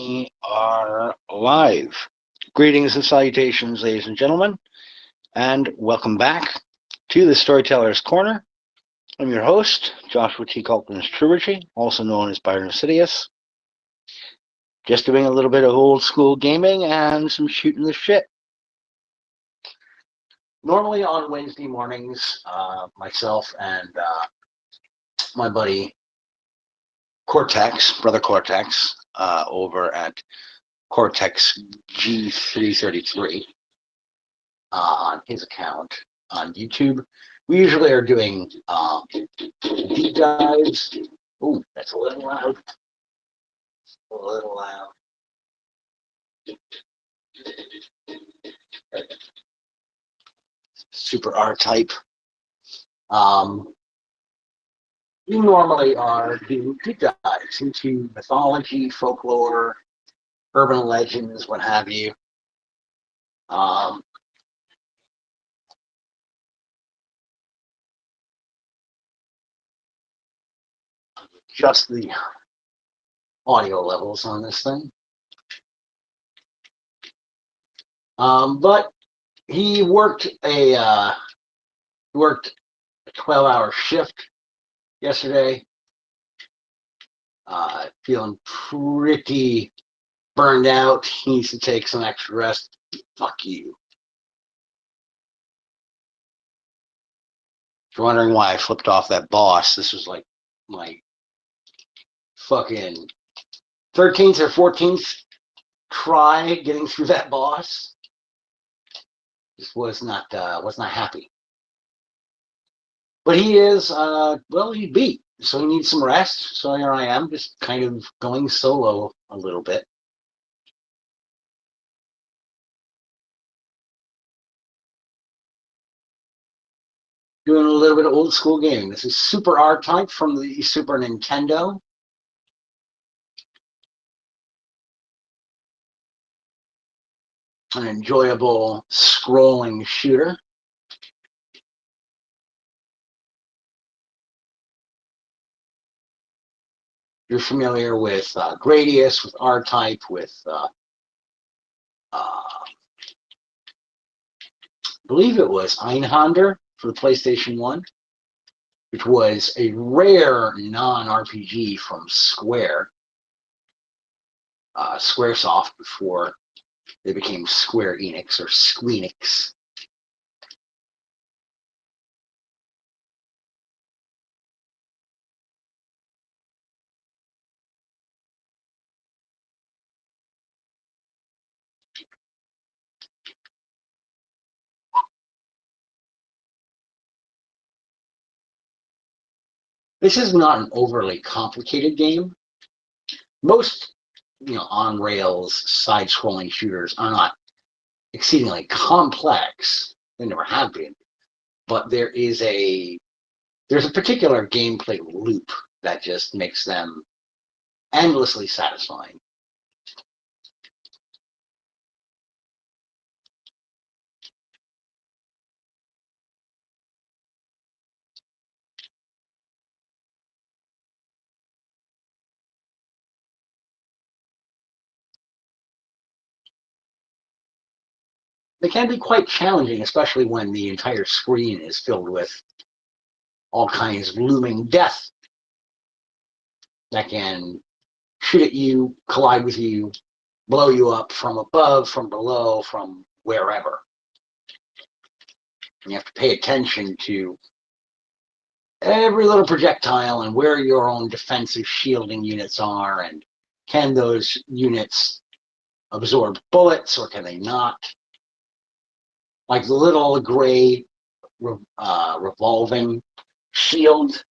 We are live. Greetings and salutations, ladies and gentlemen, and welcome back to the Storyteller's Corner. I'm your host, Joshua T. Calkins Trubergy, also known as Byron Sidious. Just doing a little bit of old school gaming and some shooting the shit. Normally on Wednesday mornings, myself and my buddy Cortex, Brother Cortex, over at Cortex G333 on his account on YouTube. We usually are doing deep dives. Ooh, that's a little loud. A little loud. Super R-type. We normally are doing deep dives into mythology, folklore, urban legends, what have you. Just the audio levels on this thing. But he worked a 12-hour shift yesterday. Feeling pretty burned out. He needs to take some extra rest. Fuck you. If you're wondering why I flipped off that boss, this was like my fucking 13th or 14th try getting through that boss. Just was not happy. But he is he beat, so he needs some rest. So here I am, just kind of going solo a little bit. Doing a little bit of old school gaming. This is Super R-Type from the Super Nintendo. An enjoyable scrolling shooter. You're familiar with Gradius, with R-Type, with I believe it was Einhander for the PlayStation 1, which was a rare non-RPG from Square. Squaresoft before they became Square Enix or Squeenix. This is not an overly complicated game. Most, on rails side-scrolling shooters are not exceedingly complex. They never have been. But there's a particular gameplay loop that just makes them endlessly satisfying. They can be quite challenging, especially when the entire screen is filled with all kinds of looming death that can shoot at you, collide with you, blow you up from above, from below, from wherever. And you have to pay attention to every little projectile and where your own defensive shielding units are, and can those units absorb bullets or can they not? Like the little gray revolving shield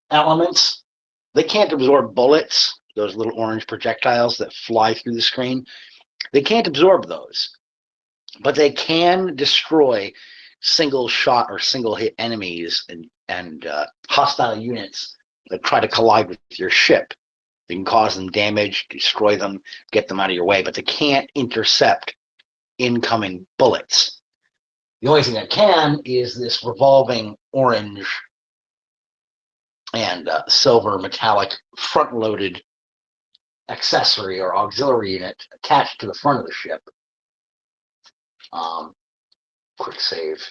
elements, they can't absorb bullets, those little orange projectiles that fly through the screen. They can't absorb those, but they can destroy single shot or single hit enemies and hostile units that try to collide with your ship. They can cause them damage, destroy them, get them out of your way, but they can't intercept incoming bullets. The only thing that can is this revolving orange and silver metallic front-loaded accessory or auxiliary unit attached to the front of the ship. Quick save.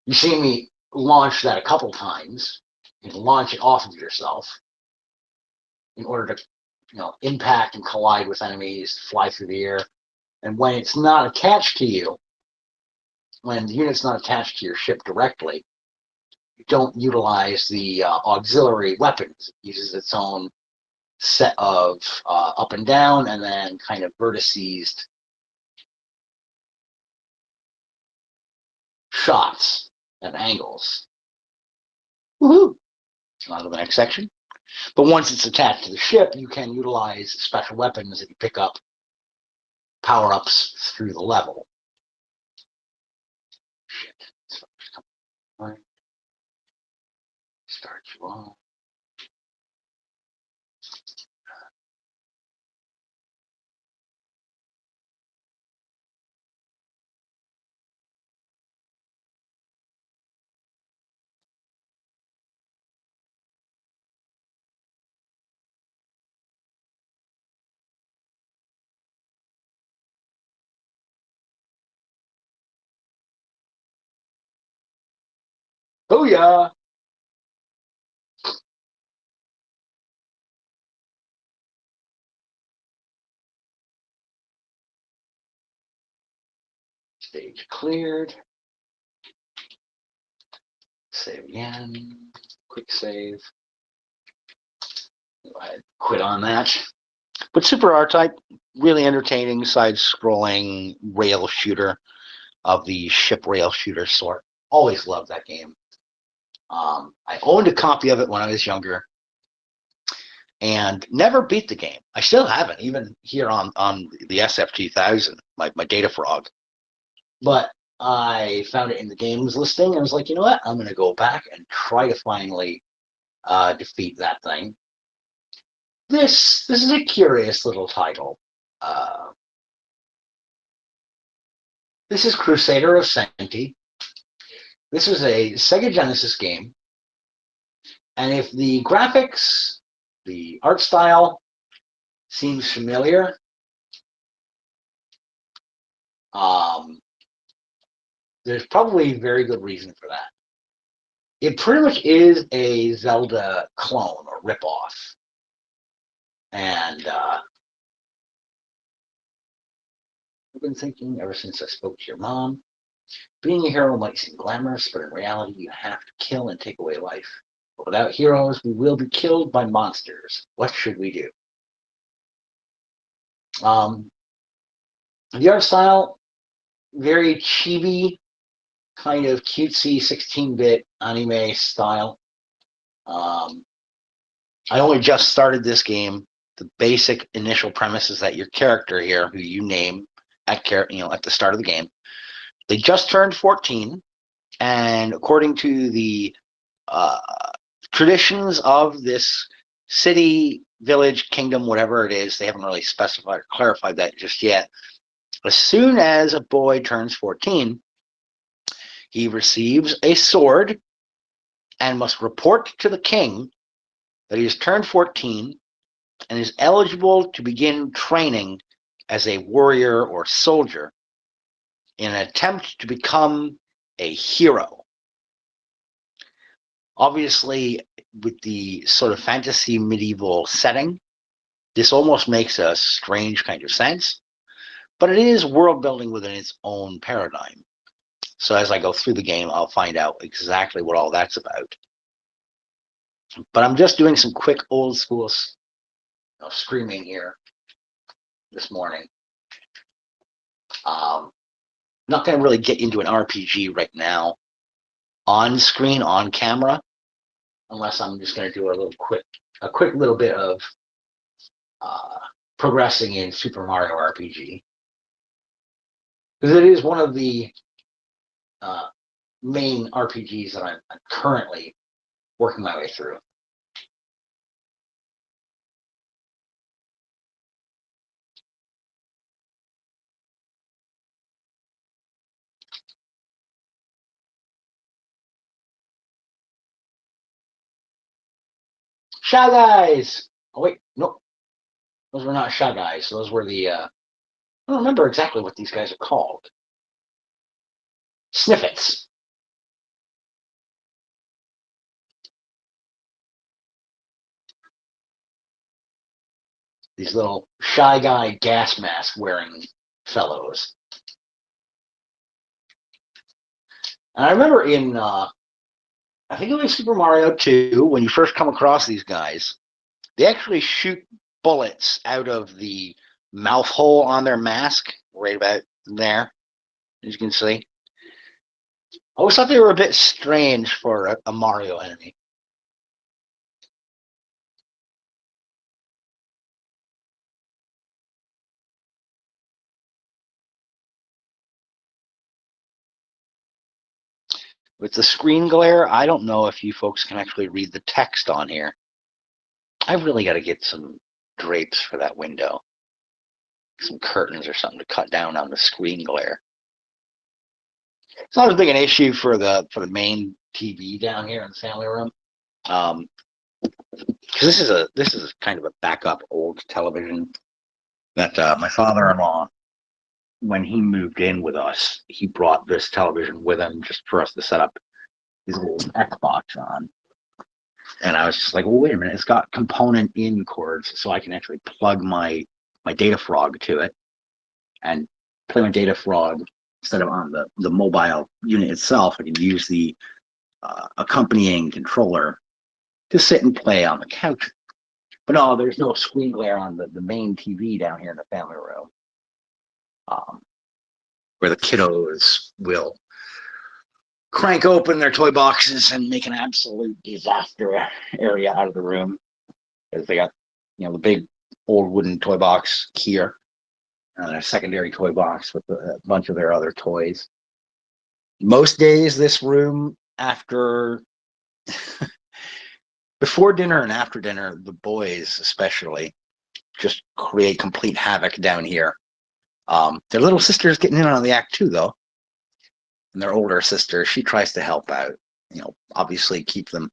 You see me launch that a couple times. You can launch it off of yourself in order to, impact and collide with enemies, fly through the air. And when it's not attached to you, when the unit's not attached to your ship directly, you don't utilize the auxiliary weapons. It uses its own set of up and down and then kind of vertices shots and angles. Woohoo! On to the next section. But once it's attached to the ship, you can utilize special weapons that you pick up power-ups through the level. Shit. Start you off. Oh yeah. Stage cleared. Save again. Quick save. I quit on that. But Super R-Type, really entertaining side-scrolling rail shooter of the ship rail shooter sort. Always loved that game. I owned a copy of it when I was younger and never beat the game. I still haven't, even here on the SF2000, my Data Frog. But I found it in the games listing and I was like, you know what? I'm going to go back and try to finally defeat that thing. This is a curious little title. This is Crusader of Senti. This is a Sega Genesis game. And if the graphics, the art style seems familiar, there's probably a very good reason for that. It pretty much is a Zelda clone or ripoff. And I've been thinking ever since I spoke to your mom, being a hero might seem glamorous, but in reality, you have to kill and take away life. But without heroes, we will be killed by monsters. What should we do? The art style, very chibi, kind of cutesy 16-bit anime style. I only just started this game. The basic initial premise is that your character here, who you name at the start of the game, they just turned 14, and according to the traditions of this city, village, kingdom, whatever it is, they haven't really specified or clarified that just yet. As soon as a boy turns 14, he receives a sword and must report to the king that he has turned 14 and is eligible to begin training as a warrior or soldier in an attempt to become a hero. Obviously, with the sort of fantasy medieval setting, this almost makes a strange kind of sense, but it is world building within its own paradigm. So as I go through the game, I'll find out exactly what all that's about. But I'm just doing some quick old school screaming here this morning. Not going to really get into an RPG right now on screen, on camera, unless I'm just going to do a quick little bit of progressing in Super Mario RPG. Because it is one of the main RPGs that I'm currently working my way through. Shy Guys! Oh, wait, no. Those were not Shy Guys. Those were the, I don't remember exactly what these guys are called. Sniffets. These little Shy Guy gas mask wearing fellows. And I remember in, I think it was Super Mario 2, when you first come across these guys, they actually shoot bullets out of the mouth hole on their mask, right about there, as you can see. I always thought they were a bit strange for a Mario enemy. With the screen glare, I don't know if you folks can actually read the text on here. I've really got to get some drapes for that window. Some curtains or something to cut down on the screen glare. It's not as big an issue for the main TV down here in the family room. Because this is kind of a backup old television that my father-in-law, when he moved in with us, he brought this television with him just for us to set up his little Xbox on. And I was just like, well, wait a minute, it's got component in cords, so I can actually plug my Data Frog to it and play my Data Frog instead of on the mobile unit itself. I can use the accompanying controller to sit and play on the couch. But no, there's no screen glare on the main TV down here in the family room, where the kiddos will crank open their toy boxes and make an absolute disaster area out of the room. Because they got, the big old wooden toy box here, and a secondary toy box with a bunch of their other toys. Most days, this room, after before dinner and after dinner, the boys especially just create complete havoc down here. Their little sister's getting in on the act too, though. And their older sister, she tries to help out, obviously keep them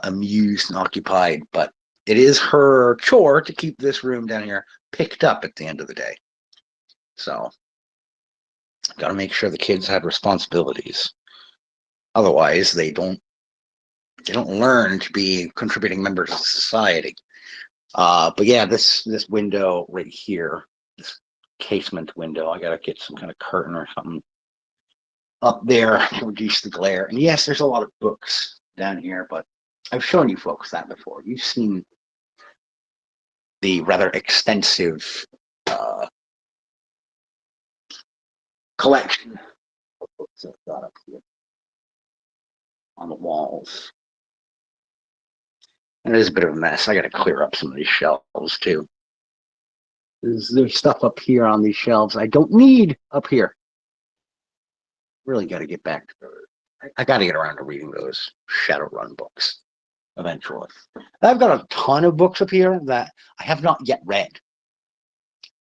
amused and occupied, but it is her chore to keep this room down here picked up at the end of the day. So, got to make sure the kids have responsibilities. Otherwise, they don't learn to be contributing members of society. But yeah, this window right here, this casement window, I got to get some kind of curtain or something up there to reduce the glare. And yes, there's a lot of books down here, but I've shown you folks that before. You've seen the rather extensive collection of books I've got up here on the walls. And it is a bit of a mess. I got to clear up some of these shelves too. There's stuff up here on these shelves I don't need up here. Really got to get back to those. I got to get around to reading those Shadowrun books eventually. I've got a ton of books up here that I have not yet read.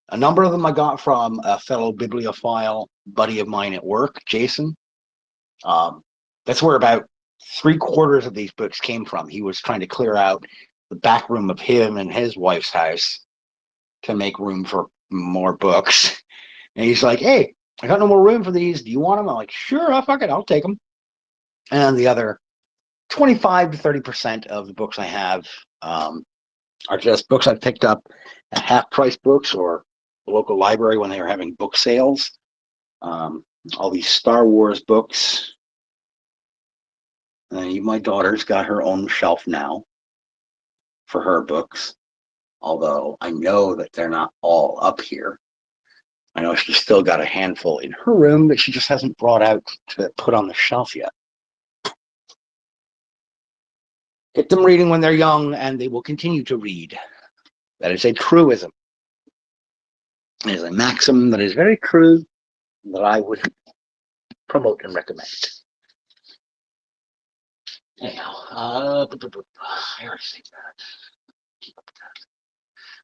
A number of them I got from a fellow bibliophile buddy of mine at work, Jason. That's where about 3/4 of these books came from. He was trying to clear out the back room of him and his wife's house to make room for more books. And he's like, hey, I got no more room for these. Do you want them? I'm like, sure, fuck it, I'll take them. And the other 25 to 30% of the books I have are just books I picked up at half-price books or the local library when they were having book sales. All these Star Wars books. And my daughter's got her own shelf now for her books, although I know that they're not all up here. I know she's still got a handful in her room that she just hasn't brought out to put on the shelf yet. Get them reading when they're young, and they will continue to read. That is a truism. It is a maxim that is very true that I would promote and recommend. Anyhow, I already say that.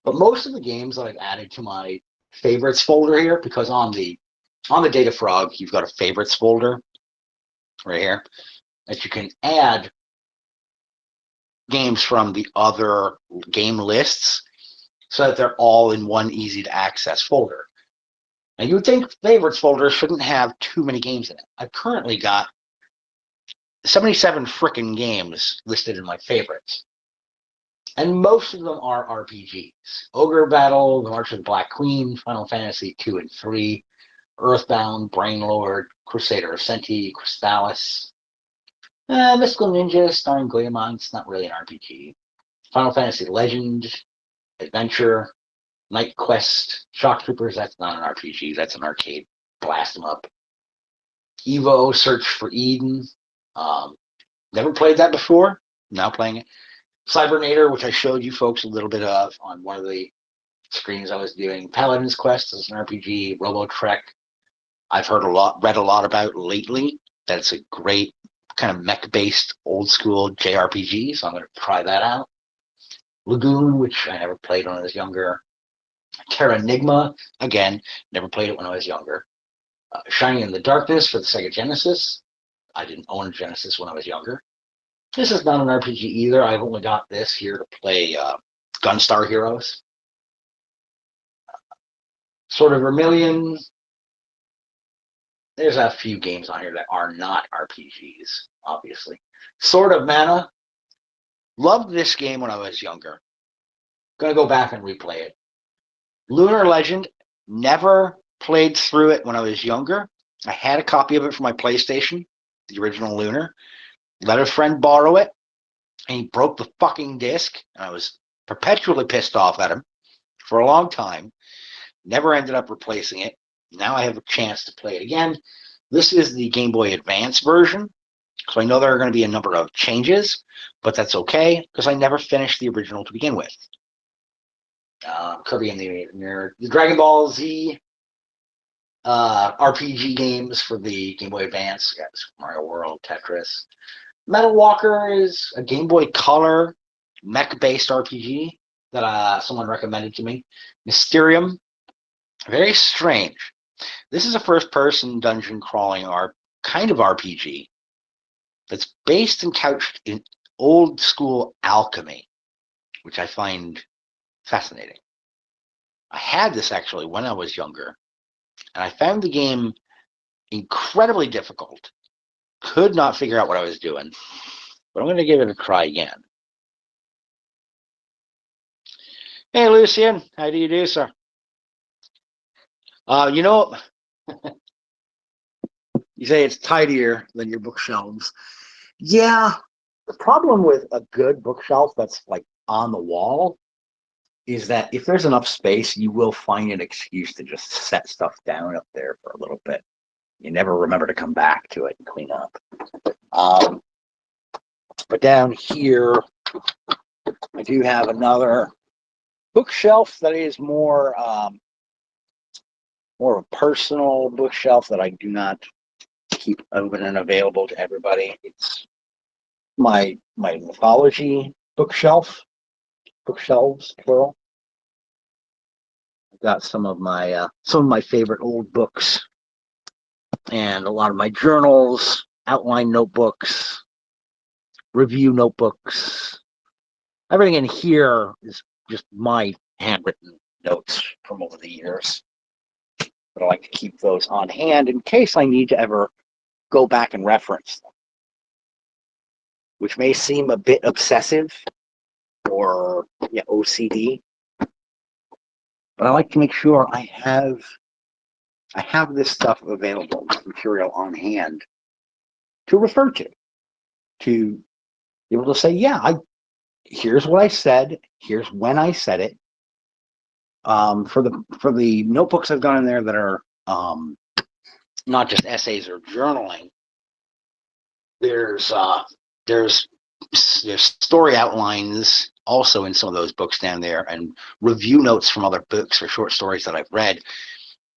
But most of the games that I've added to my favorites folder here, because on the Data Frog, you've got a favorites folder right here that you can add games from the other game lists. so that they're all in one easy to access folder. Now you would think favorites folder shouldn't have too many games in it. I've currently got 77 frickin' games listed in my favorites. And most of them are RPGs. Ogre Battle, The March of the Black Queen, Final Fantasy 2 and 3, Earthbound, Brainlord, Crusader of Senti, Crystallis, Mystical Ninja starring Goemon. It's not really an RPG. Final Fantasy Legend, Adventure, Night Quest, Shock Troopers. That's not an RPG. That's an arcade. Blast them up. Evo, Search for Eden. Never played that before. Now playing it. Cybernator, which I showed you folks a little bit of on one of the screens I was doing. Paladin's Quest is an RPG. Robo Trek, I've read a lot about lately. That it's a great kind of mech-based old school JRPG, so I'm going to try that out. Lagoon, which I never played when I was younger. Terranigma, again, never played it when I was younger. Shining in the Darkness for the Sega Genesis. I didn't own a Genesis when I was younger. This is not an RPG either. I've only got this here to play Gunstar Heroes. Sword of Vermilion. There's a few games on here that are not RPGs, obviously. Sword of Mana. Loved this game when I was younger. Gonna go back and replay it. Lunar Legend. Never played through it when I was younger. I had a copy of it for my PlayStation, the original Lunar. Let a friend borrow it, and he broke the fucking disc, and I was perpetually pissed off at him for a long time. Never ended up replacing it. Now I have a chance to play it again. This is the Game Boy Advance version, so I know there are going to be a number of changes, but that's okay, because I never finished the original to begin with. Kirby and the Dragon Ball Z RPG games for the Game Boy Advance. Got Mario World, Tetris. Metal Walker is a Game Boy Color mech-based RPG that someone recommended to me. Mysterium, very strange. This is a first-person dungeon crawling kind of RPG that's based and couched in old-school alchemy, which I find fascinating. I had this actually when I was younger, and I found the game incredibly difficult. Could not figure out what I was doing, but I'm going to give it a try again. Hey, Lucian, how do you do, sir? You know, you say it's tidier than your bookshelves. Yeah, the problem with a good bookshelf that's like on the wall is that if there's enough space, you will find an excuse to just set stuff down up there for a little bit. You never remember to come back to it and clean up. But down here, I do have another bookshelf that is more of a personal bookshelf that I do not keep open and available to everybody. It's my mythology bookshelves, plural. I've got some of my favorite old books and a lot of my journals, outline notebooks, review notebooks. Everything in here is just my handwritten notes from over the years. But I like to keep those on hand in case I need to ever go back and reference them, which may seem a bit obsessive or OCD. But I like to make sure I have this stuff available, this material on hand to refer to be able to say, yeah, here's what I said, here's when I said it. For the notebooks I've got in there that are not just essays or journaling, there's story outlines also in some of those books down there, and review notes from other books or short stories that I've read,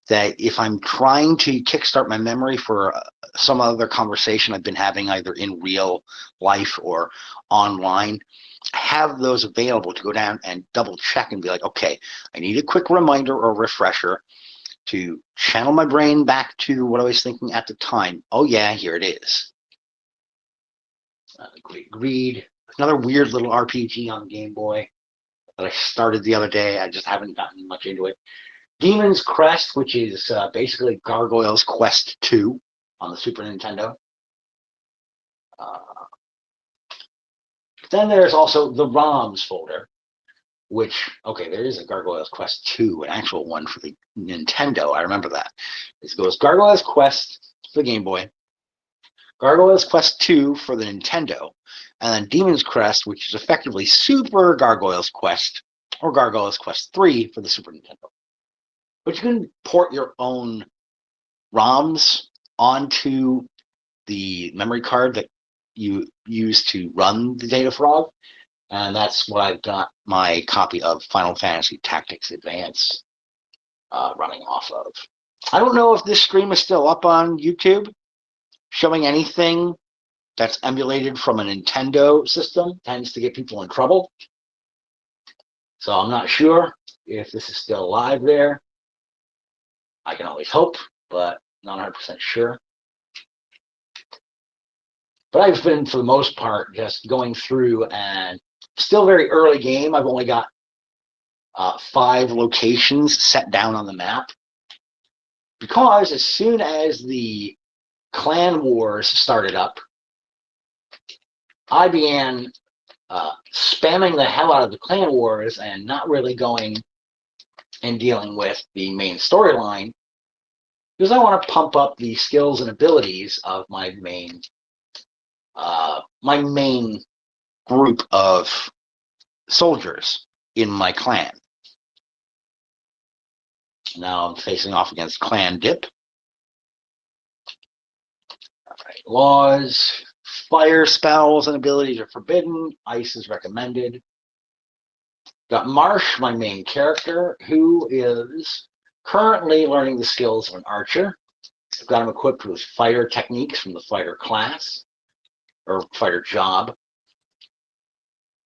that if I'm trying to kickstart my memory for some other conversation I've been having either in real life or online, I have those available to go down and double check and be like, okay, I need a quick reminder or refresher to channel my brain back to what I was thinking at the time. Oh yeah, here it is. Greed. Another weird little RPG on Game Boy. that I started the other day. I just haven't gotten much into it. Demon's Crest, which is basically Gargoyle's Quest 2 on the Super Nintendo. Then there's also the ROMs folder, which, okay, there is a Gargoyle's Quest 2, an actual one for the Nintendo. I remember that. This goes Gargoyle's Quest for the Game Boy, Gargoyle's Quest 2 for the Nintendo, and then Demon's Crest, which is effectively Super Gargoyle's Quest, or Gargoyle's Quest 3 for the Super Nintendo. But you can port your own ROMs onto the memory card that you use to run the Data Frog, and that's what I've got my copy of Final Fantasy Tactics Advance running off of. I don't know if this stream is still up on YouTube, showing anything that's emulated from a Nintendo system tends to get people in trouble. So I'm not sure if this is still live there. I can always hope, but not 100% sure. But I've been, for the most part, just going through, and still very early game. I've only got 5 locations set down on the map. Because as soon as the Clan Wars started up, I began spamming the hell out of the Clan Wars and not really going and dealing with the main storyline, because I want to pump up the skills and abilities of my main group of soldiers in my clan. Now I'm facing off against Clan Dip. All right. Laws, fire spells and abilities are forbidden. Ice is recommended. Got Marsh, my main character, who is currently learning the skills of an archer. I've got him equipped with fighter techniques from the fighter class, or fighter job.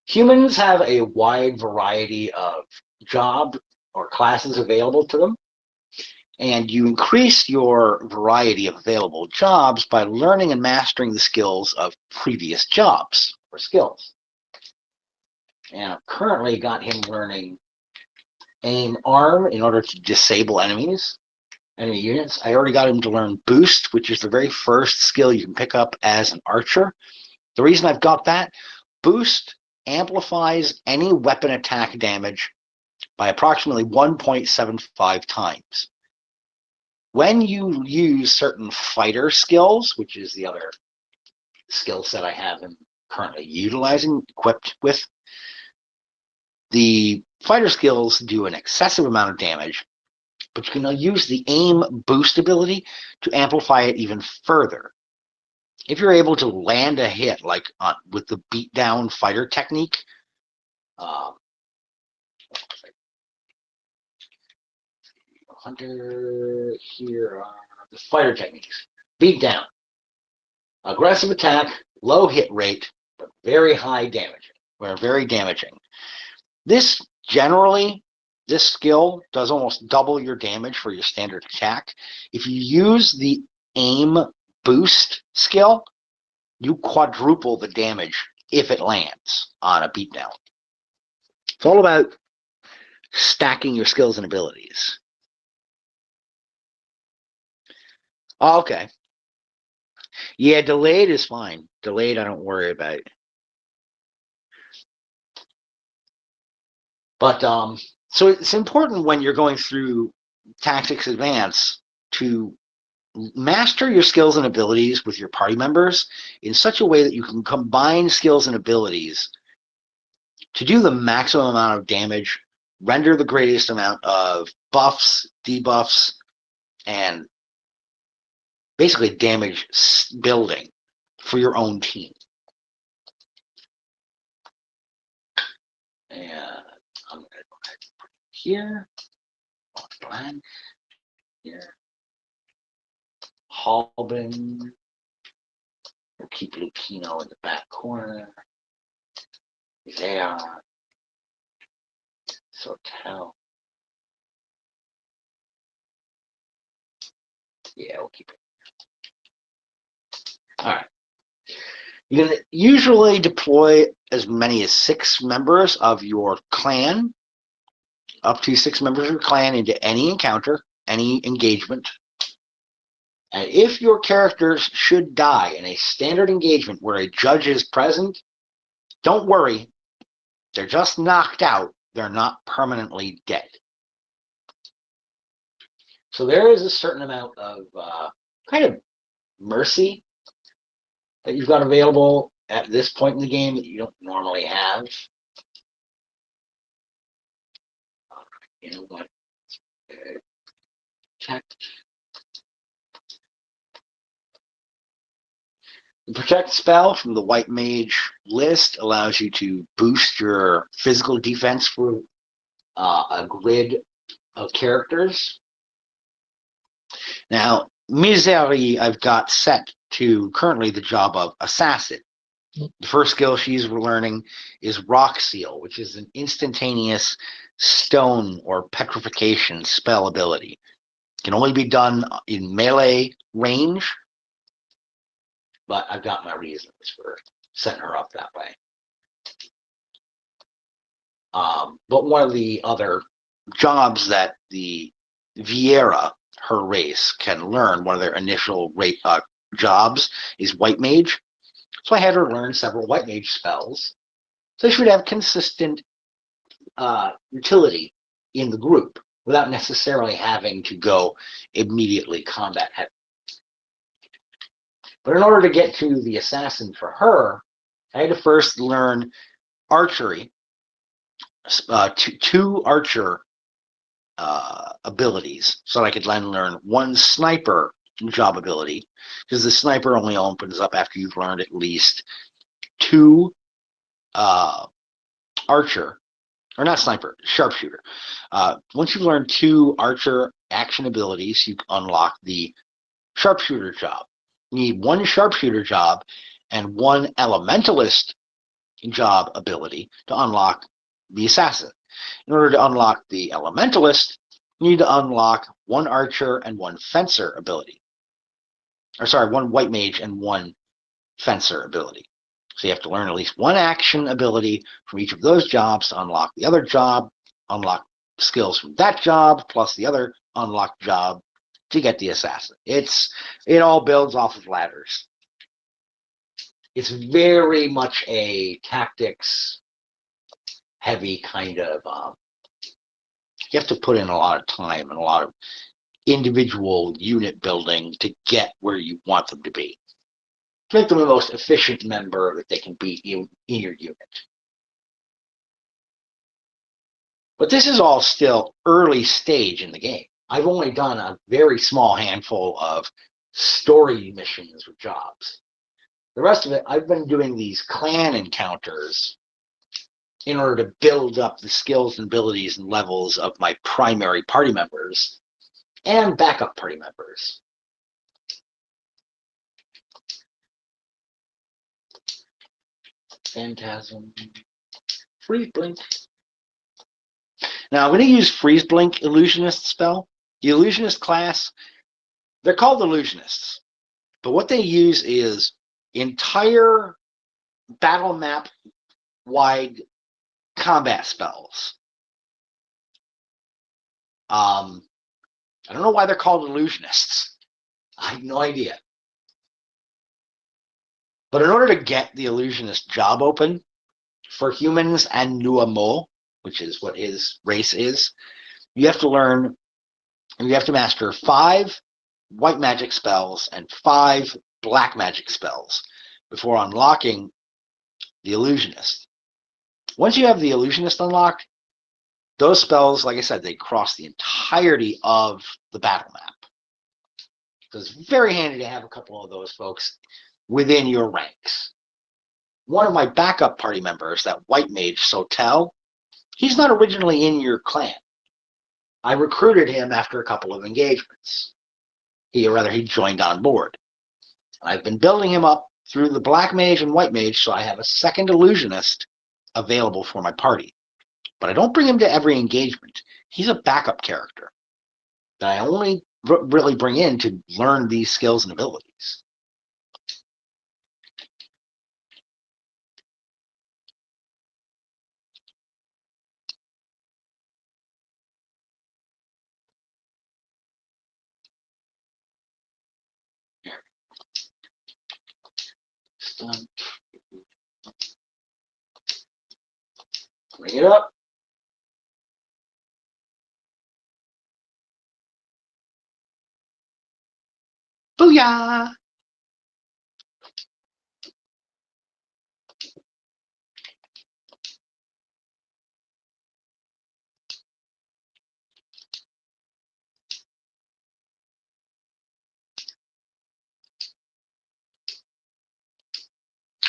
Humans have a wide variety of job or classes available to them, and you increase your variety of available jobs by learning and mastering the skills of previous jobs or skills. And I've currently got him learning aim arm in order to disable enemy units. I already got him to learn boost, which is the very first skill you can pick up as an archer. The reason I've got that, boost amplifies any weapon attack damage by approximately 1.75 times. When you use certain fighter skills, which is the other skill set I have him currently utilizing, equipped with, the fighter skills do an excessive amount of damage, but you can use the aim boost ability to amplify it even further. If you're able to land a hit, like with the beatdown fighter technique, Hunter, here are the fighter techniques. Beatdown, aggressive attack, low hit rate, but very high damage, or very damaging. This skill does almost double your damage for your standard attack. If you use the aim boost skill, you quadruple the damage if it lands on a beatdown. It's all about stacking your skills and abilities. Oh, okay. Yeah, delayed is fine. Delayed, I don't worry about. But so it's important when you're going through Tactics Advance to master your skills and abilities with your party members in such a way that you can combine skills and abilities to do the maximum amount of damage, render the greatest amount of buffs, debuffs, and basically damage building for your own team. And I'm going to go ahead and put it here. Blank. Here. Halbin. We'll keep Lupino in the back corner. There. Sotel. Yeah, we'll keep it. All right. You can usually deploy as many as 6 members of your clan, up to 6 members of your clan into any encounter, any engagement. And if your characters should die in a standard engagement where a judge is present, don't worry. They're just knocked out. They're not permanently dead. So there is a certain amount of kind of mercy that you've got available at this point in the game that you don't normally have. You know what? Check. The Protect spell from the White Mage list allows you to boost your physical defense for a grid of characters. Now, Misery I've got set to currently the job of Assassin. The first skill she's learning is Rock Seal, which is an instantaneous stone or petrification spell ability. It can only be done in melee range, but I've got my reasons for setting her up that way. But one of the other jobs that the Viera, her race, can learn, one of their initial jobs, is White Mage. So I had her learn several White Mage spells. So she would have consistent utility in the group without necessarily having to go immediately combat heavy. But in order to get to the Assassin for her, I had to first learn archery, 2 archer abilities, so I could then learn 1 sniper job ability, because the sniper only opens up after you've learned at least 2 archer, or not sniper, sharpshooter. Once you've learned 2 archer action abilities, you unlock the sharpshooter job. You need 1 sharpshooter job and 1 elementalist job ability to unlock the assassin. In order to unlock the elementalist, you need to unlock 1 archer and 1 fencer ability. Or sorry, 1 white mage and 1 fencer ability. So you have to learn at least 1 action ability from each of those jobs to unlock the other job, unlock skills from that job, plus the other unlocked job to get the assassin. It all builds off of ladders. It's very much a tactics heavy kind of, you have to put in a lot of time and a lot of individual unit building to get where you want them to be. To make them the most efficient member that they can be in your unit. But this is all still early stage in the game. I've only done a very small handful of story missions or jobs. The rest of it, I've been doing these clan encounters in order to build up the skills and abilities and levels of my primary party members and backup party members. Phantasm. Freeze Blink. Now I'm going to use Freeze Blink Illusionist spell. The Illusionist class, they're called Illusionists, but what they use is entire battle map wide combat spells. I don't know why they're called Illusionists. I have no idea. But in order to get the Illusionist job open for humans and Nuamo, which is what his race is, you have to learn, you have to master 5 white magic spells and 5 black magic spells before unlocking the Illusionist. Once you have the Illusionist unlocked, those spells, like I said, they cross the entirety of the battle map. So it's very handy to have a couple of those folks within your ranks. One of my backup party members, that white mage Sotel, he's not originally in your clan. I recruited him after a couple of engagements. He joined on board. I've been building him up through the black mage and white mage, so I have a second illusionist available for my party. But I don't bring him to every engagement. He's a backup character that I only really bring in to learn these skills and abilities. Bring it up. Booyah!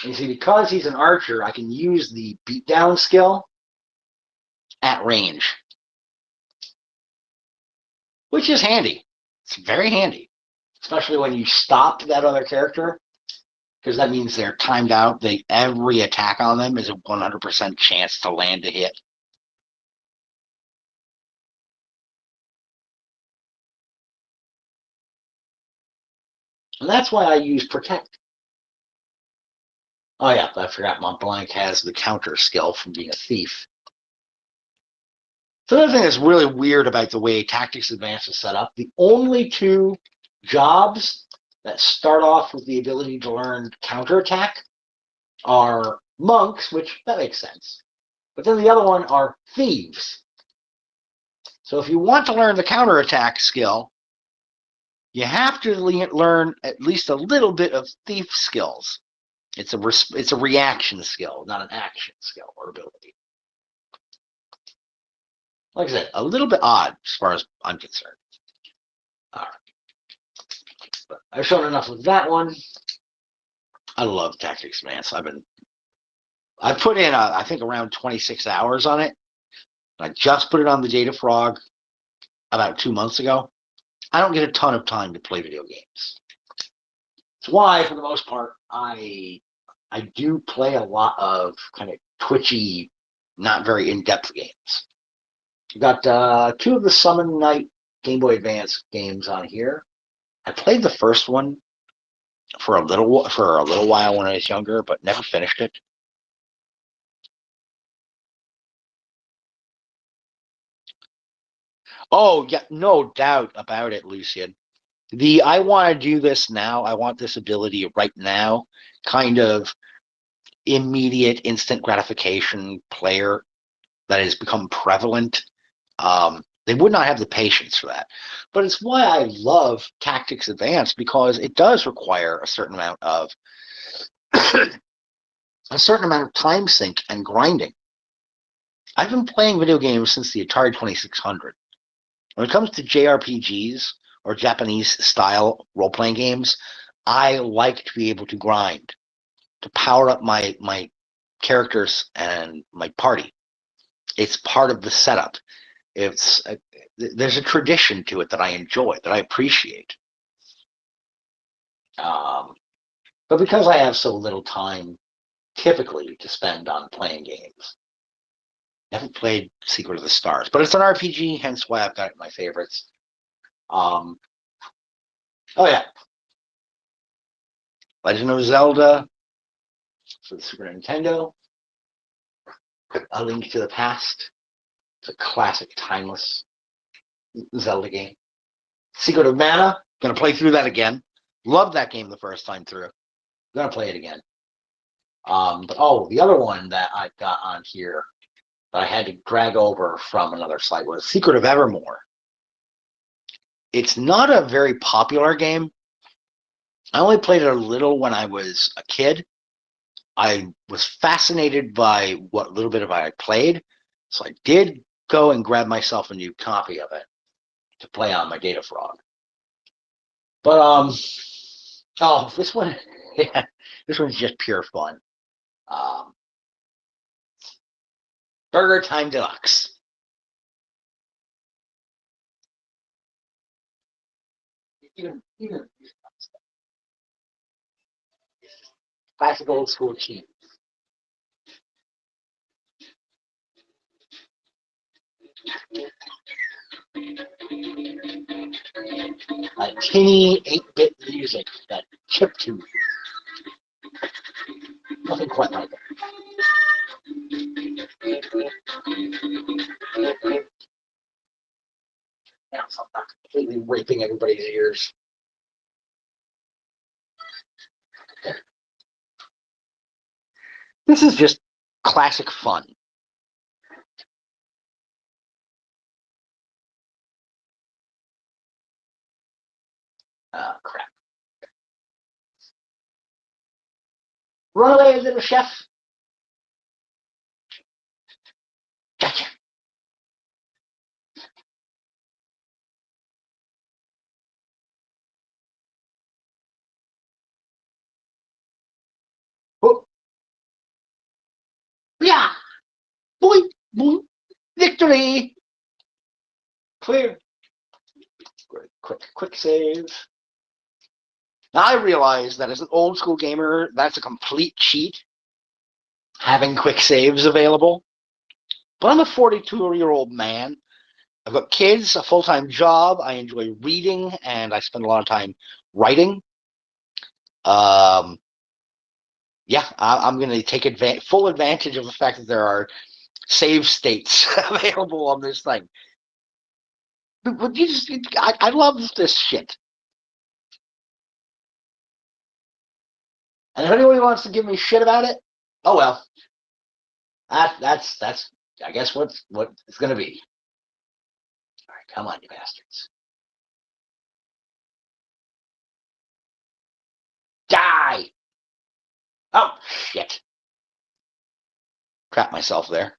You see, because he's an archer, I can use the beatdown skill at range, which is handy. It's very handy, especially when you stop that other character, because that means they're timed out. Every attack on them is a 100% chance to land a hit. And that's why I use Protect. Oh yeah, I forgot Montblanc has the counter skill from being a thief. So another thing that's really weird about the way Tactics Advance is set up, the only two jobs that start off with the ability to learn counterattack are monks, which that makes sense. But then the other one are thieves. So if you want to learn the counterattack skill, you have to learn at least a little bit of thief skills. It's a reaction skill, not an action skill or ability. Like I said, a little bit odd as far as I'm concerned. All right. But I've shown enough of that one. I love Tactics Advance. I put in I think around 26 hours on it. I just put it on the Data Frog about 2 months ago. I don't get a ton of time to play video games. That's why, for the most part, I do play a lot of kind of twitchy, not very in-depth games. I've got 2 of the Summon Night Game Boy Advance games on here. I played the first one for a little while when I was younger, but never finished it. Oh yeah, no doubt about it, Lucian. I want to do this now. I want this ability right now, kind of immediate, instant gratification player that has become prevalent. They would not have the patience for that. But it's why I love Tactics Advanced, because it does require a certain amount of time sink and grinding. I've been playing video games since the Atari 2600. When it comes to JRPGs or Japanese style role playing games, I like to be able to grind, to power up my characters and my party. It's part of the setup. There's a tradition to it that I enjoy, that I appreciate. But because I have so little time typically to spend on playing games, I haven't played Secret of the Stars, but it's an RPG, hence why I've got it in my favorites. Oh yeah, Legend of Zelda for the Super Nintendo. A Link to the Past. It's a classic, timeless Zelda game. Secret of Mana. Gonna play through that again. Loved that game the first time through. Gonna play it again. But the other one that I've got on here that I had to drag over from another site was Secret of Evermore. It's not a very popular game. I only played it a little when I was a kid. I was fascinated by what little bit of I played, so I did go and grab myself a new copy of it to play on my Data Frog. But this one, yeah, this one's just pure fun. Burger Time Deluxe. Even classic old school cheese. A tinny 8-bit music, that chip tune. Nothing quite like it. Now, so I'm not completely raping everybody's ears. This is just classic fun. Crap. Run away, little chef. Gotcha. Oh, yeah. Boy, boy. Victory. Clear. Quick save. Now I realize that as an old school gamer, that's a complete cheat, having quick saves available. But I'm a 42-year-old man. I've got kids, a full-time job. I enjoy reading, and I spend a lot of time writing. Yeah, I'm going to take full advantage of the fact that there are save states available on this thing. But you just, I love this shit. And if anybody wants to give me shit about it, oh well. That's I guess what it's going to be. All right, come on, you bastards. Die! Oh, shit. Crap myself there.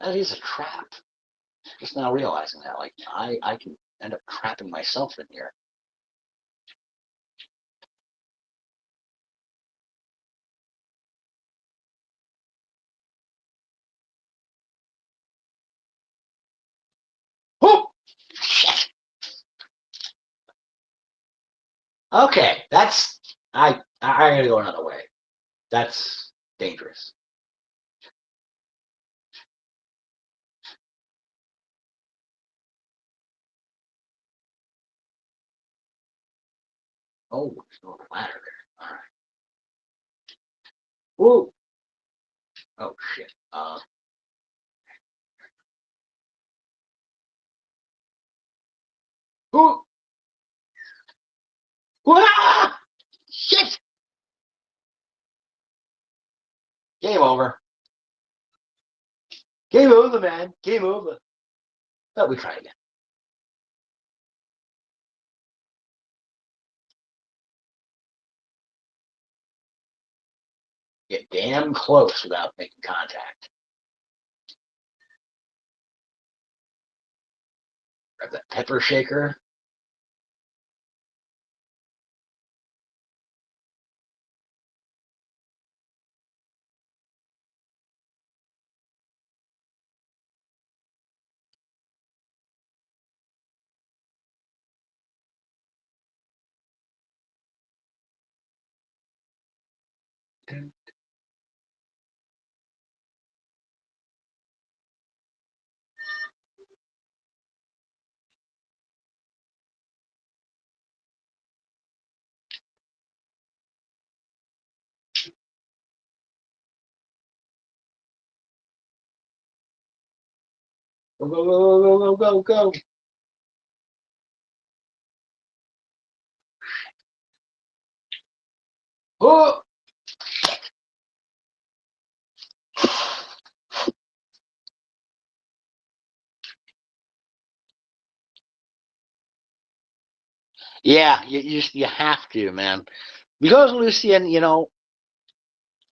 That is a trap. Just now realizing that, like, I can end up trapping myself in here. Oh, shit. Okay, that's I gotta go another way. That's dangerous. Oh, there's no ladder there. All right. Ooh. Oh shit. Ooh. Ah! Shit. Game over. Game over, man. Game over. But we try again. Get damn close without making contact. Grab that pepper shaker. Go, go, go, go, go, go, go. Oh! Yeah, you have to, man. Because Lucian,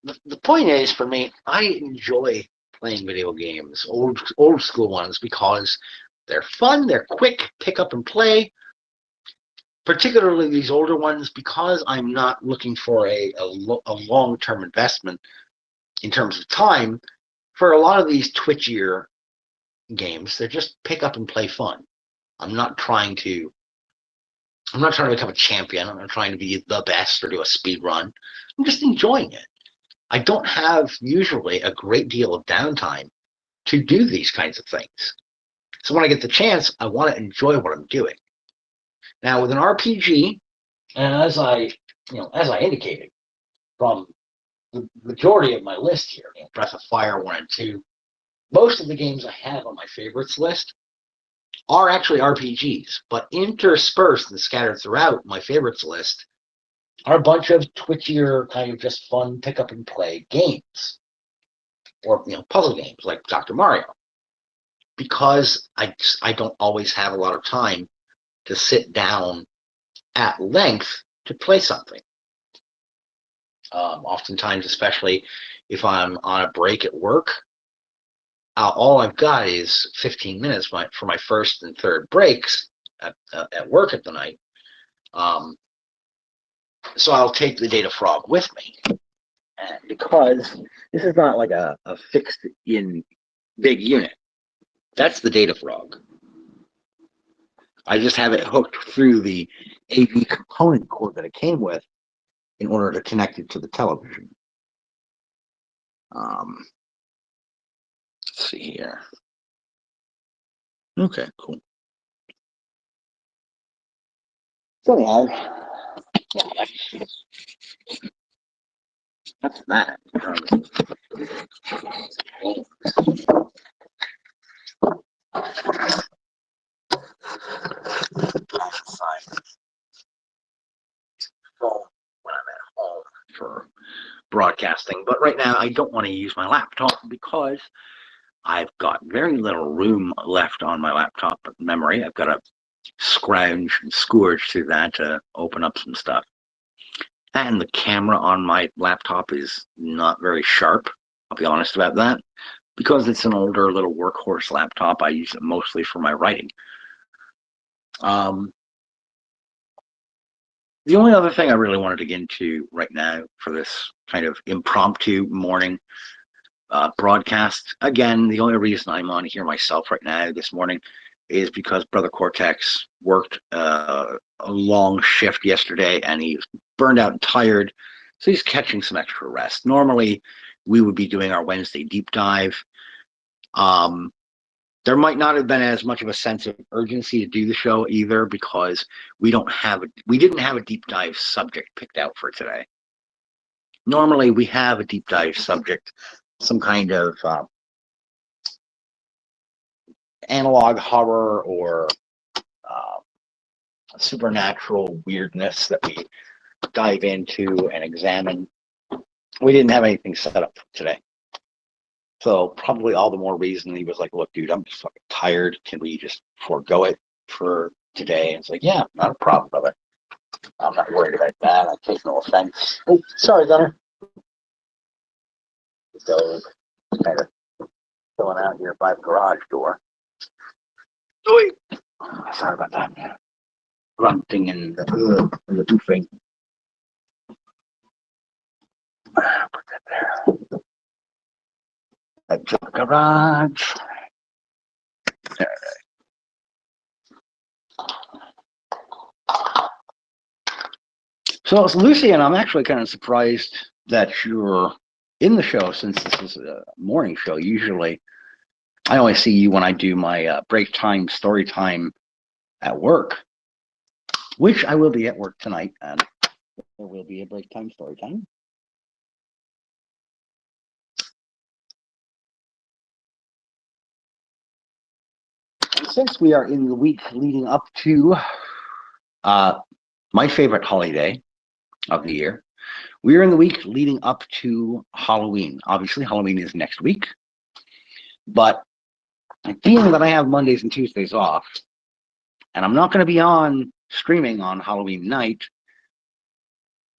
the point is for me, I enjoy playing video games, old school ones, because they're fun, they're quick, pick up and play. Particularly these older ones, because I'm not looking for a long term investment in terms of time. For a lot of these twitchier games, they're just pick up and play fun. I'm not trying to become a champion. I'm not trying to be the best or do a speed run. I'm just enjoying it. I don't have usually a great deal of downtime to do these kinds of things. So when I get the chance, I want to enjoy what I'm doing. Now with an RPG, and as I indicated from the majority of my list here, Breath of Fire 1 and 2, most of the games I have on my favorites list are actually RPGs, but interspersed and scattered throughout my favorites list are a bunch of twitchier, kind of just fun pick up and play games, or puzzle games like Dr. Mario. Because I don't always have a lot of time to sit down at length to play something. Oftentimes, especially if I'm on a break at work, all I've got is 15 minutes for my first and third breaks at work at the night. So I'll take the Data Frog with me. And because this is not like a fixed in big unit, that's the Data Frog. I just have it hooked through the AV component cord that it came with in order to connect it to the television. Let's see here. Okay, cool. So anyhow, that's that. When I'm at home for broadcasting, but right now I don't want to use my laptop because I've got very little room left on my laptop memory. I've got to scrounge and scourge through that to open up some stuff. And the camera on my laptop is not very sharp. I'll be honest about that. Because it's an older little workhorse laptop, I use it mostly for my writing. The only other thing I really wanted to get into right now for this kind of impromptu morning broadcast, again, the only reason I'm on here myself right now this morning is because Brother Cortex worked a long shift yesterday and he's burned out and tired, so he's catching some extra rest. Normally, we would be doing our Wednesday deep dive. There might not have been as much of a sense of urgency to do the show either because we didn't have a deep dive subject picked out for today. Normally, we have a deep dive subject, some kind of analog horror or supernatural weirdness that we dive into and examine. We didn't have anything set up for today. So probably all the more reason he was like, look, dude, I'm just fucking tired. Can we just forego it for today? And it's like, yeah, not a problem, brother. I'm not worried about that. I take no offense. Oh, sorry, Gunner. So kind of filling out here by the garage door. Oh, sorry about that, man. Grunting and the doofing. Put that there. That's the garage. There it is. So, Lucy, and I'm actually kind of surprised that you're in the show since this is a morning show. Usually, I only see you when I do my break time, story time at work, which I will be at work tonight, and there will be a break time, story time. And since we are in the week leading up to my favorite holiday of the year, we are in the week leading up to Halloween. Obviously, Halloween is next week, but being that I have Mondays and Tuesdays off, and I'm not going to be on streaming on Halloween night,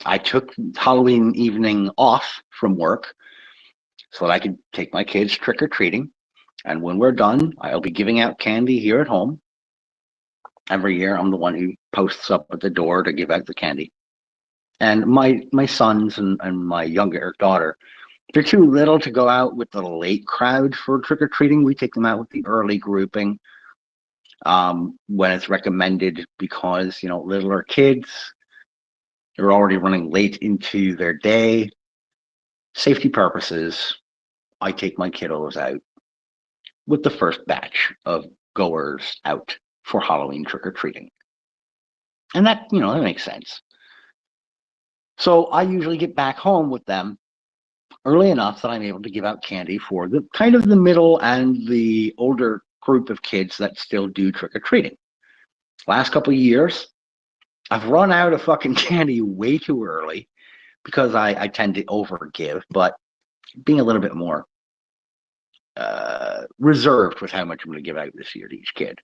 I took Halloween evening off from work so that I could take my kids trick-or-treating. And when we're done, I'll be giving out candy here at home. Every year, I'm the one who posts up at the door to give out the candy. And my sons and my younger daughter, they're too little to go out with the late crowd for trick-or-treating. We take them out with the early grouping when it's recommended because, littler kids, they're already running late into their day. Safety purposes, I take my kiddos out with the first batch of goers out for Halloween trick-or-treating. And that, that makes sense. So I usually get back home with them early enough that I'm able to give out candy for the kind of the middle and the older group of kids that still do trick-or-treating. Last couple of years, I've run out of fucking candy way too early because I tend to overgive, but being a little bit more reserved with how much I'm going to give out this year to each kid.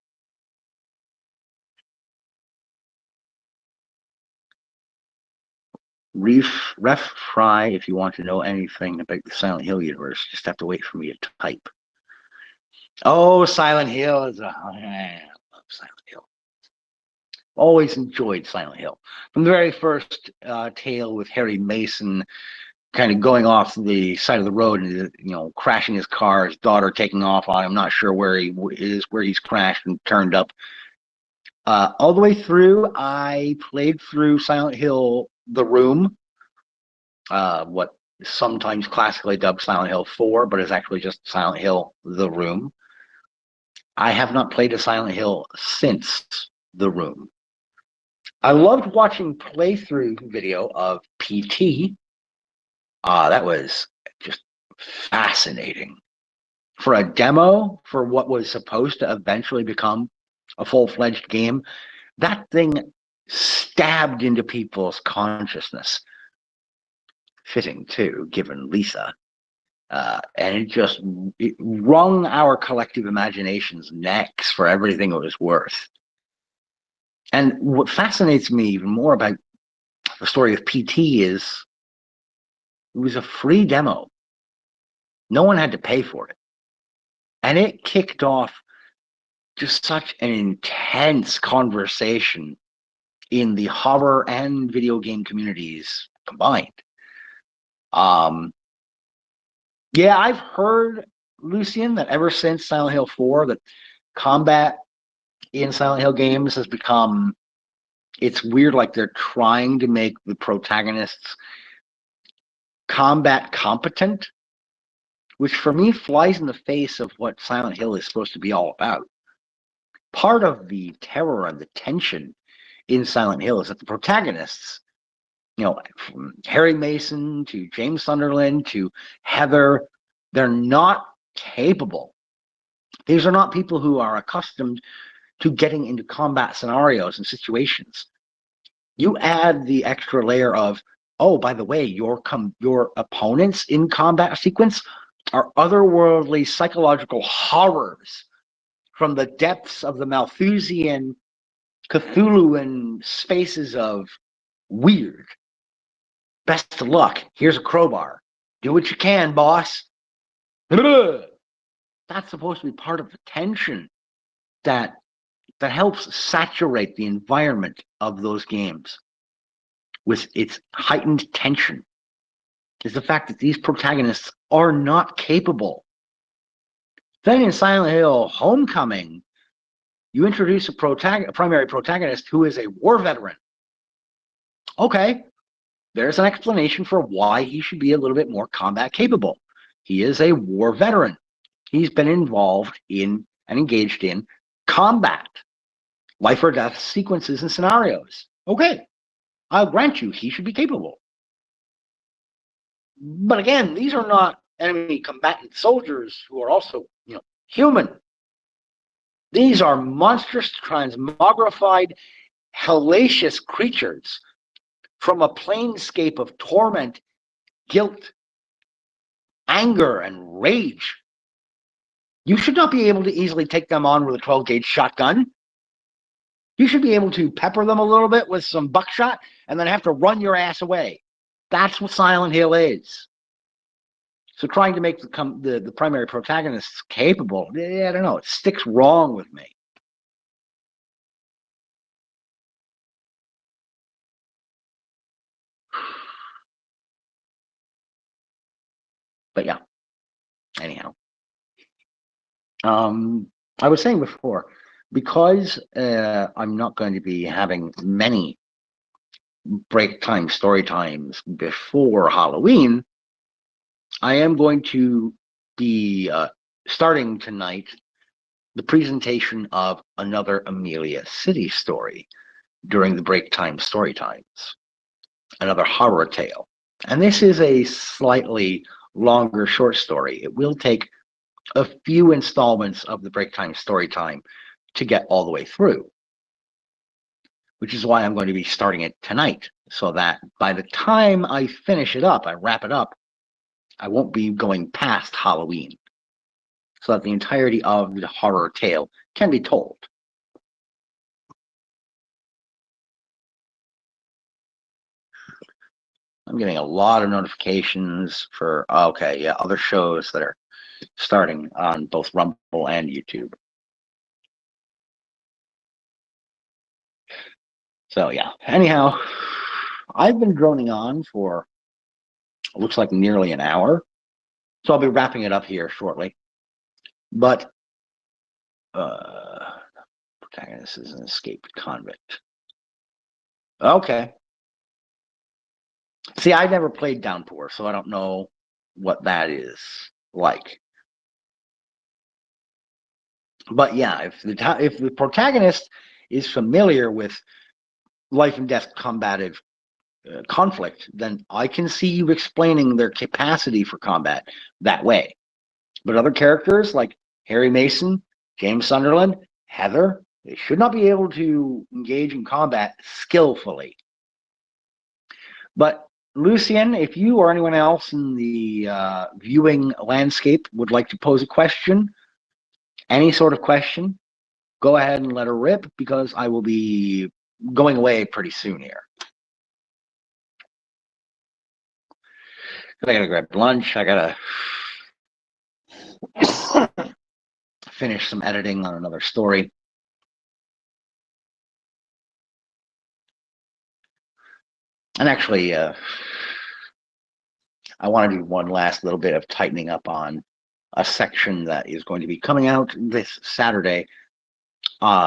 Ref Fry, if you want to know anything about the Silent Hill universe, just have to wait for me to type. Oh, Silent Hill is I love Silent Hill. Always enjoyed Silent Hill. From the very first tale with Harry Mason kind of going off the side of the road and, crashing his car, his daughter taking off on him, not sure where he is, where he's crashed and turned up. All the way through, I played through Silent Hill The Room, what is sometimes classically dubbed Silent Hill 4, but is actually just Silent Hill The Room. I have not played a Silent Hill since The Room. I loved watching playthrough video of PT. That was just fascinating. For a demo, for what was supposed to eventually become a full-fledged game, that thing stabbed into people's consciousness. Fitting, too, given Lisa. And it wrung our collective imaginations' necks for everything it was worth. And what fascinates me even more about the story of PT is it was a free demo. No one had to pay for it. And it kicked off just such an intense conversation in the horror and video game communities combined. Yeah, I've heard, Lucian, that ever since Silent Hill 4, that combat in Silent Hill games has become, it's weird, like they're trying to make the protagonists combat competent, which for me flies in the face of what Silent Hill is supposed to be all about. Part of the terror and the tension in Silent Hill is that the protagonists, from Harry Mason to James Sunderland to Heather, they're not capable. These are not people who are accustomed to getting into combat scenarios and situations. You add the extra layer of, oh, by the way, your opponents in combat sequence are otherworldly psychological horrors from the depths of the Malthusian, Cthulhuan spaces of weird. Best of luck. Here's a crowbar. Do what you can, boss. That's supposed to be part of the tension that helps saturate the environment of those games with its heightened tension, is the fact that these protagonists are not capable. Then in Silent Hill Homecoming, you introduce a primary protagonist who is a war veteran. Okay, there's an explanation for why he should be a little bit more combat capable. He is a war veteran. He's been involved in and engaged in combat, life or death sequences and scenarios. Okay, I'll grant you he should be capable. But again, these are not enemy combatant soldiers who are also, human. These are monstrous, transmogrified, hellacious creatures from a planescape of torment, guilt, anger, and rage. You should not be able to easily take them on with a 12-gauge shotgun. You should be able to pepper them a little bit with some buckshot and then have to run your ass away. That's what Silent Hill is. So trying to make the primary protagonists capable, I don't know, it sticks wrong with me. But yeah, anyhow. I was saying before, because I'm not going to be having many break time story times before Halloween, I am going to be starting tonight the presentation of another Amelia City story during the break time story times, another horror tale. And this is a slightly longer short story. It will take a few installments of the Break Time Story Time to get all the way through, which is why I'm going to be starting it tonight, so that by the time I finish it up, I wrap it up, I won't be going past Halloween, so that the entirety of the horror tale can be told. I'm getting a lot of notifications for, okay, yeah, other shows that are starting on both Rumble and YouTube. So yeah, anyhow, I've been droning on for, it looks like nearly an hour, so I'll be wrapping it up here shortly. But protagonist is an escaped convict. Okay. See, I never played Downpour, so I don't know what that is like. But yeah, if the protagonist is familiar with life and death combative conflict, then I can see you explaining their capacity for combat that way. But other characters like Harry Mason, James Sunderland, Heather, they should not be able to engage in combat skillfully. But Lucian, if you or anyone else in the viewing landscape would like to pose a question, any sort of question, go ahead and let her rip, because I will be going away pretty soon here. I gotta grab lunch. I gotta finish some editing on another story. And actually, I want to do one last little bit of tightening up on a section that is going to be coming out this Saturday,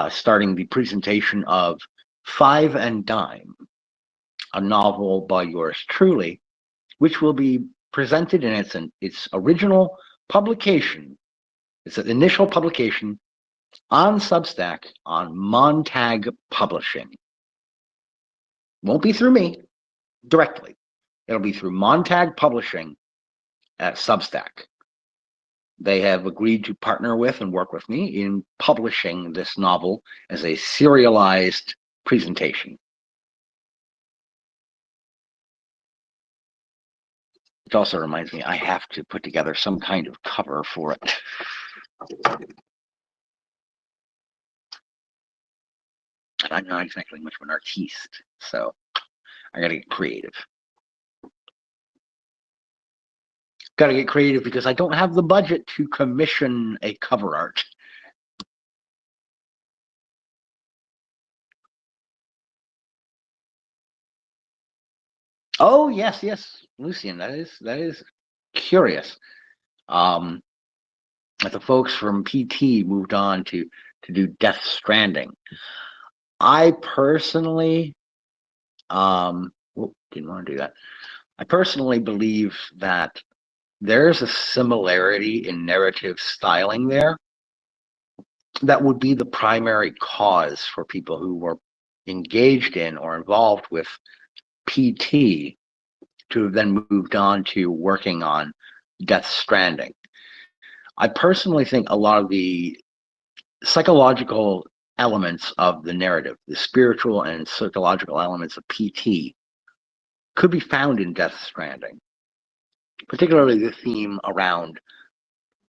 starting the presentation of Five and Dime, a novel by yours truly, which will be presented in its original publication. It's an initial publication on Substack on Montag Publishing. Won't be through me directly. It'll be through Montag Publishing at Substack. They have agreed to partner with and work with me in publishing this novel as a serialized presentation. It also reminds me I have to put together some kind of cover for it. And I'm not exactly much of an artiste, so I gotta get creative. Gotta get creative because I don't have the budget to commission a cover art. Oh yes, Lucian, that is curious. That the folks from PT moved on to do Death Stranding. I personally, didn't want to do that. I personally believe that there's a similarity in narrative styling there that would be the primary cause for people who were engaged in or involved with PT to have then moved on to working on Death Stranding. I personally think a lot of the psychological elements of the narrative, the spiritual and psychological elements of PT, could be found in Death Stranding, particularly the theme around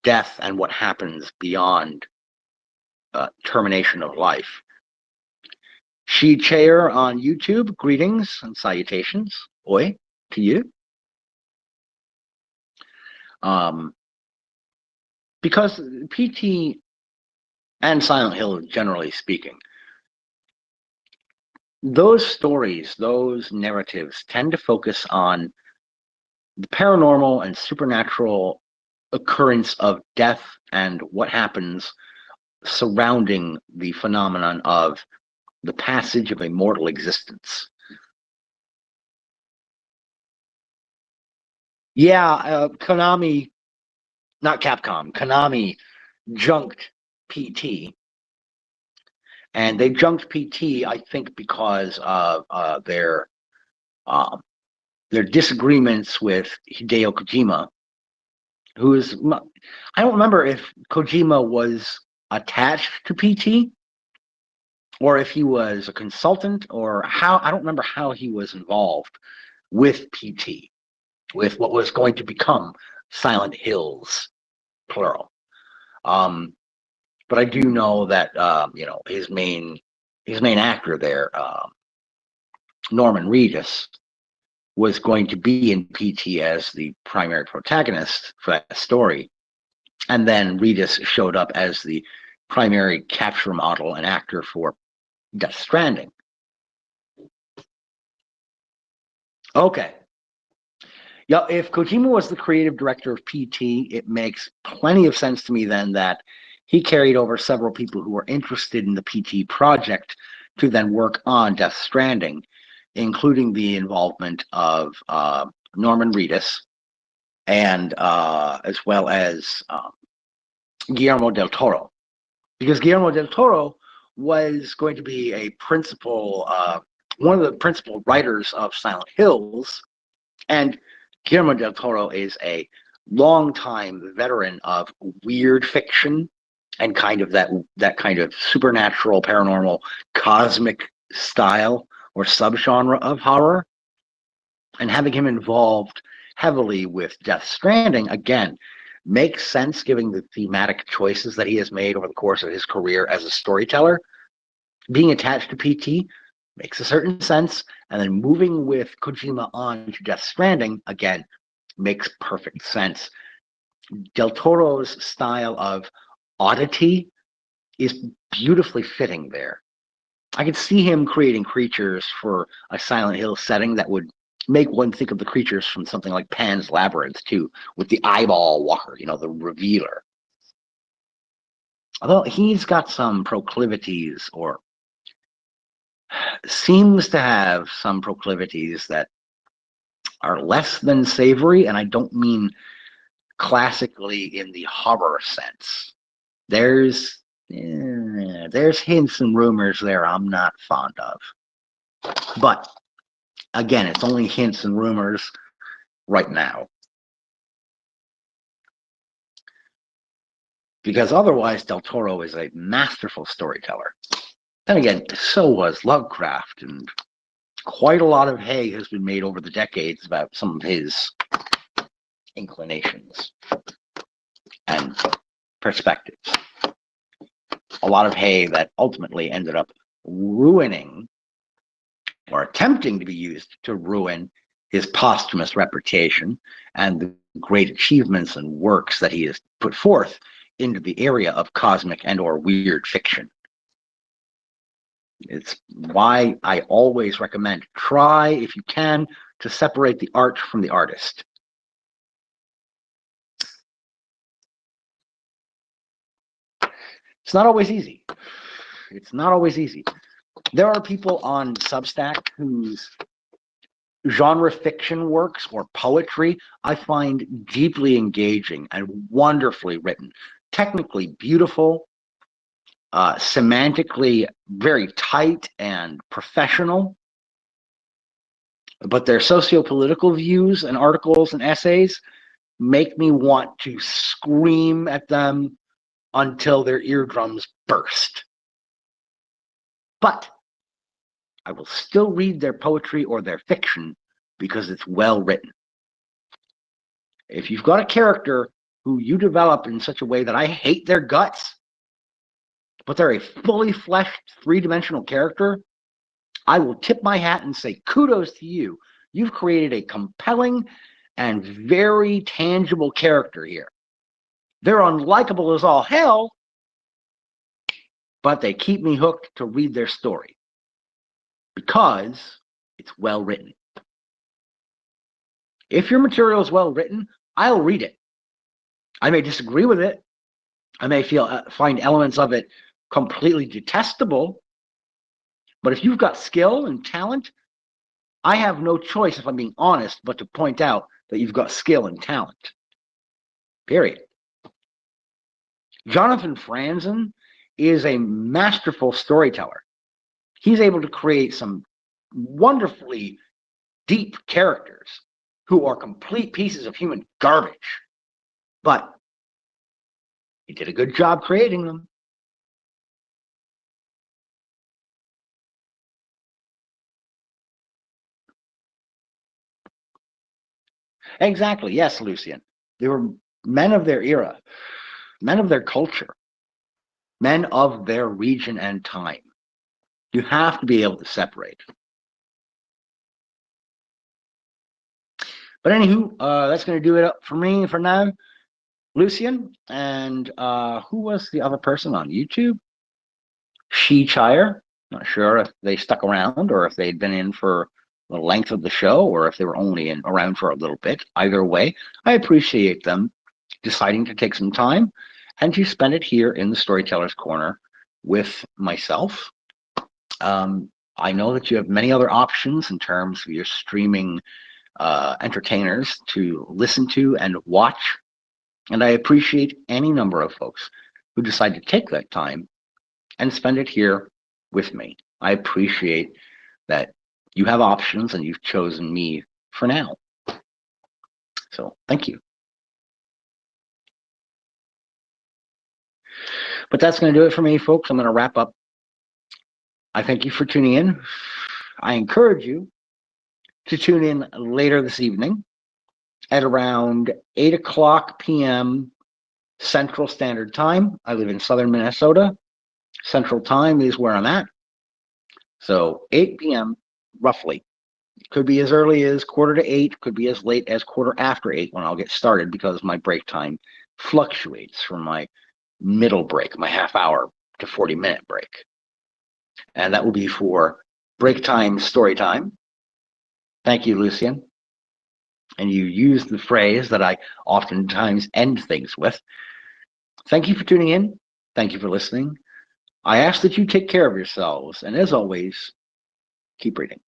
death and what happens beyond termination of life. She Chair on YouTube, greetings and salutations. Oi, to you. Because PT and Silent Hill, generally speaking, those stories, those narratives tend to focus on the paranormal and supernatural occurrence of death and what happens surrounding the phenomenon of the passage of a mortal existence. Yeah, Konami, not Capcom, Konami junked PT. And they junked PT, I think, because of their disagreements with Hideo Kojima who is, I don't remember if Kojima was attached to PT or if he was a consultant or how, I don't remember how he was involved with PT, with what was going to become Silent Hills, plural. But I do know that his main actor there, Norman Reedus, was going to be in PT as the primary protagonist for that story, and then Reedus showed up as the primary capture model and actor for Death Stranding. Okay. Yeah, if Kojima was the creative director of PT, it makes plenty of sense to me then that he carried over several people who were interested in the PT project to then work on Death Stranding, including the involvement of Norman Reedus and as well as Guillermo del Toro. Because Guillermo del Toro was going to be a principal, one of the principal writers of Silent Hills, and Guillermo del Toro is a longtime veteran of weird fiction and kind of that kind of supernatural, paranormal, cosmic style or subgenre of horror. And having him involved heavily with Death Stranding, again, makes sense given the thematic choices that he has made over the course of his career as a storyteller. Being attached to PT makes a certain sense, and then moving with Kojima on to Death Stranding, again, makes perfect sense. Del Toro's style of oddity is beautifully fitting there. I could see him creating creatures for a Silent Hill setting that would make one think of the creatures from something like Pan's Labyrinth, too, with the eyeball walker, the revealer. Although he's got some proclivities, or seems to have some proclivities that are less than savory, and I don't mean classically in the horror sense. There's hints and rumors there I'm not fond of. But again, it's only hints and rumors right now. Because otherwise, Del Toro is a masterful storyteller. Then again, so was Lovecraft, and quite a lot of hay has been made over the decades about some of his inclinations and perspectives. A lot of hay that ultimately ended up ruining or attempting to be used to ruin his posthumous reputation and the great achievements and works that he has put forth into the area of cosmic and or weird fiction. It's why I always recommend try, if you can, to separate the art from the artist. It's not always easy. It's not always easy. There are people on Substack whose genre fiction works or poetry I find deeply engaging and wonderfully written, technically beautiful, semantically very tight and professional, but their socio-political views and articles and essays make me want to scream at them until their eardrums burst. But I will still read their poetry or their fiction because it's well written. If you've got a character who you develop in such a way that I hate their guts, but they're a fully fleshed, three-dimensional character, I will tip my hat and say kudos to you. You've created a compelling and very tangible character here. They're unlikable as all hell, but they keep me hooked to read their story because it's well written. If your material is well written, I'll read it. I may disagree with it. I may find elements of it completely detestable. But if you've got skill and talent, I have no choice, if I'm being honest, but to point out that you've got skill and talent. Period. Jonathan Franzen is a masterful storyteller. He's able to create some wonderfully deep characters who are complete pieces of human garbage. But you did a good job creating them. Exactly. Yes, Lucian. They were men of their era, men of their culture, men of their region and time. You have to be able to separate. But anywho, that's going to do it for me for now. Lucian, and who was the other person on YouTube? Shire. Not sure if they stuck around or if they'd been in for the length of the show or if they were only around for a little bit. Either way, I appreciate them deciding to take some time and to spend it here in the Storyteller's Corner with myself. I know that you have many other options in terms of your streaming entertainers to listen to and watch. And I appreciate any number of folks who decide to take that time and spend it here with me. I appreciate that you have options and you've chosen me for now. So thank you. But that's going to do it for me, folks. I'm going to wrap up. I thank you for tuning in. I encourage you to tune in later this evening at around 8 o'clock p.m. Central Standard Time. I live in southern Minnesota. Central Time is where I'm at. So 8 p.m. roughly. Could be as early as 7:45, could be as late as 8:15 when I'll get started because my break time fluctuates from my middle break, my half hour to 40-minute break. And that will be for break time, story time. Thank you, Lucian. And you used the phrase that I oftentimes end things with. Thank you for tuning in. Thank you for listening. I ask that you take care of yourselves. And as always, keep reading.